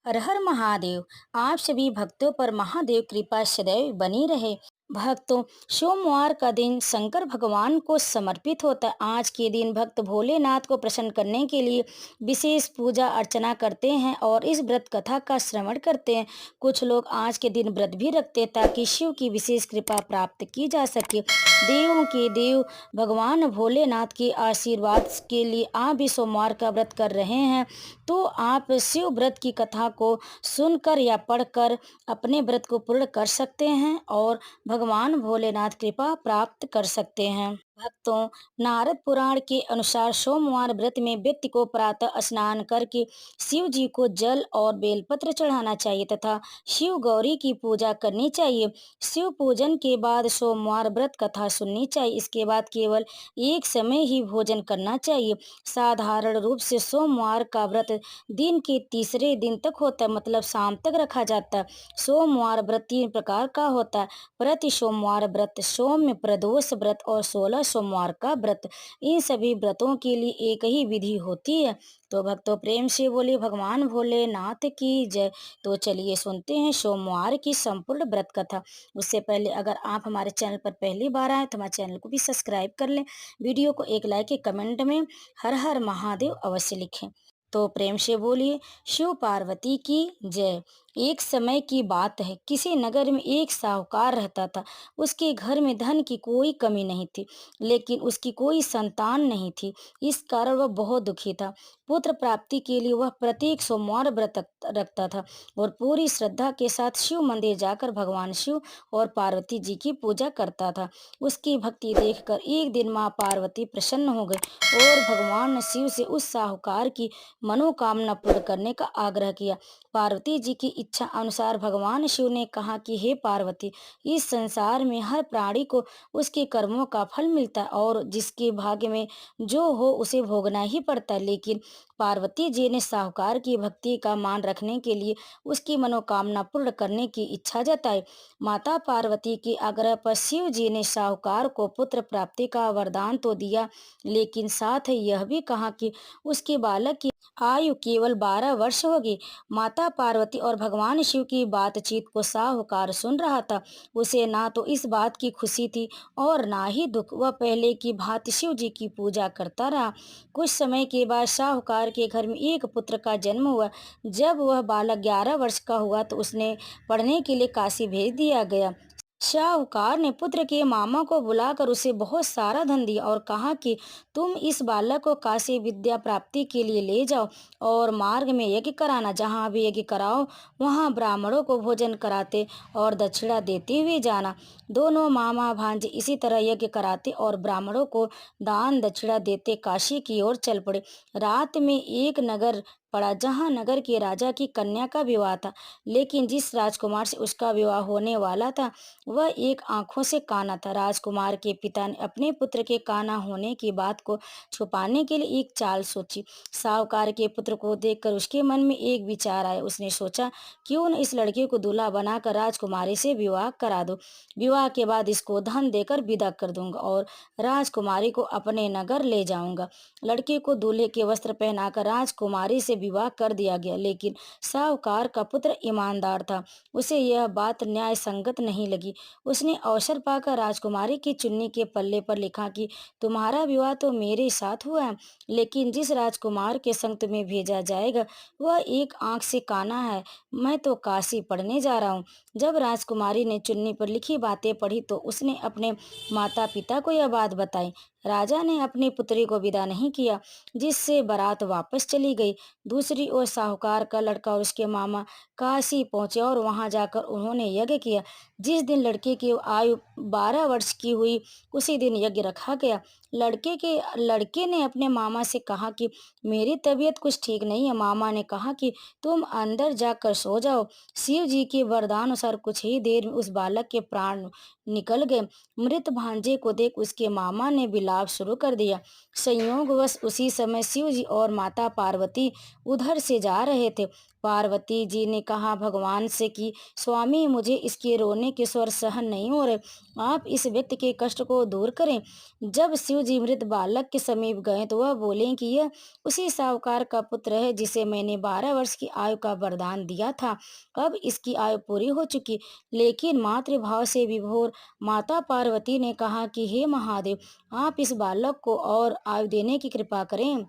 हर हर महादेव। आप सभी भक्तों पर महादेव कृपा सदैव बनी रहे। भक्तों, सोमवार का दिन शंकर भगवान को समर्पित होता है। आज के दिन भक्त भोलेनाथ को प्रसन्न करने के लिए विशेष पूजा अर्चना करते हैं और इस व्रत कथा का श्रवण करते हैं। कुछ लोग आज के दिन व्रत भी रखते हैं ताकि शिव की विशेष कृपा प्राप्त की जा सके। देवों के देव भगवान भोलेनाथ के आशीर्वाद के लिए आप भी सोमवार का व्रत कर रहे हैं तो आप शिव व्रत की कथा को सुनकर या पढ़कर अपने व्रत को पूर्ण कर सकते हैं और भगवान भोलेनाथ कृपा प्राप्त कर सकते हैं। भक्तों, नारद पुराण के अनुसार सोमवार व्रत में व्यक्ति को प्रातः स्नान करके शिव जी को जल और बेलपत्र चढ़ाना चाहिए तथा शिव गौरी की पूजा करनी चाहिए। शिव पूजन के बाद सोमवार व्रत कथा सुननी चाहिए। इसके बाद केवल एक समय ही भोजन करना चाहिए। साधारण रूप से सोमवार का व्रत दिन के तीसरे दिन तक होता है, मतलब शाम तक रखा जाता है। सोमवार व्रत 3 प्रकार का होता है: प्रति सोमवार व्रत, सौम्य प्रदोष व्रत और 16 सोमवार का व्रत। इन सभी व्रतों के लिए एक ही विधि होती है। तो भक्तों, प्रेम से बोलिए भगवान भोलेनाथ की जय। तो चलिए सुनते हैं सोमवार की संपूर्ण व्रत कथा। उससे पहले अगर आप हमारे चैनल पर पहली बार आए तो हमारे चैनल को भी सब्सक्राइब कर लें। वीडियो को एक लाइक, एक कमेंट में हर हर महादेव अवश्य लिखें। तो प्रेम से बोलिए शिव पार्वती की जय। एक समय की बात है, किसी नगर में एक साहूकार रहता था। उसके घर में धन की कोई कमी नहीं थी, लेकिन उसकी कोई संतान नहीं थी। इस कारण वह बहुत दुखी था। पुत्र प्राप्ति के लिए वह प्रत्येक सोमवार व्रत रखता था और पूरी श्रद्धा के साथ शिव मंदिर जाकर भगवान शिव और पार्वती जी की पूजा करता था। उसकी भक्ति देखकर एक दिन माँ पार्वती प्रसन्न हो गई और भगवान शिव से उस साहूकार की मनोकामना पूर्ण करने का आग्रह किया। पार्वती जी की इच्छा अनुसार भगवान शिव ने कहा कि हे पार्वती, इस संसार में हर प्राणी को उसके कर्मों का फल मिलता है और जिसके भाग्य में जो हो उसे भोगना ही पड़ता है। लेकिन पार्वती जी ने साहूकार की भक्ति का मान रखने के लिए उसकी मनोकामना पूर्ण करने की इच्छा जताई। माता पार्वती के आग्रह पर शिव जी ने साहूकार को पुत्र प्राप्ति का वरदान तो दिया, लेकिन साथ ही यह भी कहा कि उसके बालक की आयु केवल 12 वर्ष होगी। माता पार्वती और भगवान शिव की बातचीत को साहूकार सुन रहा था। उसे ना तो इस बात की खुशी थी और ना ही दुख। वह पहले की भांति शिव जी की पूजा करता रहा। कुछ समय के बाद साहूकार के घर में एक पुत्र का जन्म हुआ। जब वह बालक 11 वर्ष का हुआ तो उसने पढ़ने के लिए काशी भेज दिया गया। शाहूकार ने पुत्र के मामा को बुलाकर उसे बहुत सारा धन दिया और कहा कि तुम इस बालक को काशी विद्या प्राप्ति के लिए ले जाओ और मार्ग में यज्ञ कराना। जहाँ भी यज्ञ कराओ वहाँ ब्राह्मणों को भोजन कराते और दक्षिणा देते हुए जाना। दोनों मामा भांजे इसी तरह यज्ञ कराते और ब्राह्मणों को दान दक्षिणा देते काशी की ओर चल पड़े। रात में एक नगर पड़ा जहाँ नगर के राजा की कन्या का विवाह था, लेकिन जिस राजकुमार से उसका विवाह होने वाला था वह एक आंखों से काना था। राजकुमार के पिता ने अपने पुत्र के काना होने की बात को छुपाने के लिए एक चाल सोची। साहूकार के पुत्र को देखकर उसके मन में एक विचार आया। उसने सोचा, क्यों न इस लड़के को दूल्हा बनाकर राजकुमारी से विवाह करा दो। विवाह के बाद इसको धन देकर विदा कर दूंगा और राजकुमारी को अपने नगर ले जाऊंगा। लड़के को दूल्हे के वस्त्र पहनाकर राजकुमारी से विवाह कर दिया गया, लेकिन साहूकार का पुत्र ईमानदार था। उसे यह बात न्याय संगत नहीं लगी। उसने अवसर पाकर राजकुमारी की चुन्नी के पल्ले पर लिखा कि तुम्हारा विवाह तो मेरे साथ हुआ है, लेकिन जिस राजकुमार के संग तुम्हें भेजा जाएगा वह एक आंख से काना है। मैं तो काशी पढ़ने जा रहा हूँ। जब राजकुमारी ने चुन्नी पर लिखी बातें पढ़ी तो उसने अपने माता पिता को यह बात बताई। राजा ने अपनी पुत्री को विदा नहीं किया, जिससे बारात वापस चली गई। दूसरी ओर साहूकार का लड़का और उसके मामा काशी पहुंचे और वहां जाकर उन्होंने यज्ञ किया। जिस दिन लड़के की आयु 12 वर्ष की हुई उसी दिन यज्ञ रखा गया। लड़के ने अपने मामा से कहा कि मेरी तबीयत कुछ ठीक नहीं है। मामा ने कहा कि तुम अंदर जाकर सो जाओ। शिव जी के वरदान अनुसार कुछ ही देर में उस बालक के प्राण निकल गए। मृत भांजे को देख उसके मामा ने विलाप शुरू कर दिया। संयोगवश उसी समय शिव जी और माता पार्वती उधर से जा रहे थे। पार्वती जी ने कहा भगवान से कि स्वामी, मुझे इसके रोने के स्वर सहन नहीं हो रहे, आप इस व्यक्ति के कष्ट को दूर करें। जब शिव जी मृत बालक के समीप गए तो वह बोले कि यह उसी साहूकार का पुत्र है जिसे मैंने 12 वर्ष की आयु का वरदान दिया था। अब इसकी आयु पूरी हो चुकी, लेकिन मातृभाव से विभोर माता पार्वती ने कहा कि हे महादेव, आप इस बालक को और आयु देने की कृपा करें,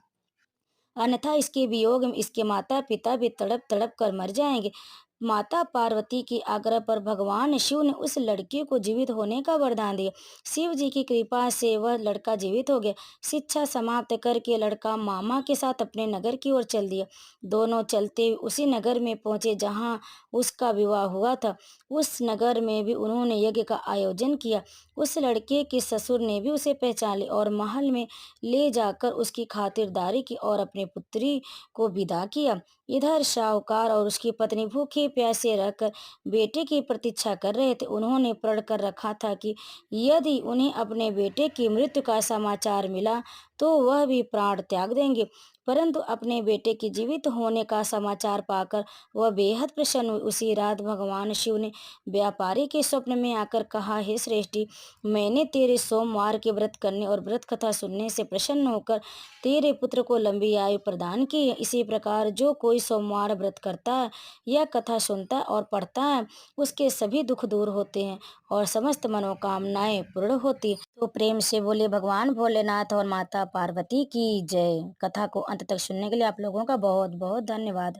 अन्यथा इसके वियोग में इसके माता पिता भी तड़प तड़प कर मर जाएंगे। माता पार्वती के आग्रह पर भगवान शिव ने उस लड़के को जीवित होने का वरदान दिया। शिव जी की कृपा से वह लड़का जीवित हो गया। शिक्षा समाप्त करके लड़का मामा के साथ अपने नगर की ओर चल दिया। दोनों चलते हुए उसी नगर में पहुंचे जहां उसका विवाह हुआ था। उस नगर में भी उन्होंने यज्ञ का आयोजन किया। उस लड़के के ससुर ने भी उसे पहचान लिया और महल में ले जाकर उसकी खातिरदारी की और अपनी पुत्री को विदा किया। इधर शाहूकार और उसकी पत्नी भूखे प्यासे रहकर बेटे की प्रतीक्षा कर रहे थे। उन्होंने प्रण कर रखा था कि यदि उन्हें अपने बेटे की मृत्यु का समाचार मिला तो वह भी प्राण त्याग देंगे। परंतु अपने बेटे के जीवित होने का समाचार पाकर वह बेहद प्रसन्न हुई। उसी रात भगवान शिव ने व्यापारी के स्वप्न में आकर कहा, हे श्रेष्ठी, मैंने तेरे सोमवार के व्रत करने और व्रत कथा सुनने से प्रसन्न होकर तेरे पुत्र को लंबी आयु प्रदान की है। इसी प्रकार जो कोई सोमवार व्रत करता है या कथा सुनता है और पढ़ता है, उसके सभी दुख दूर होते हैं और समस्त मनोकामनाएं पूर्ण होती हैं। तो प्रेम से बोले भगवान भोलेनाथ और माता पार्वती की जय। कथा को अंत तक सुनने के लिए आप लोगों का बहुत बहुत धन्यवाद।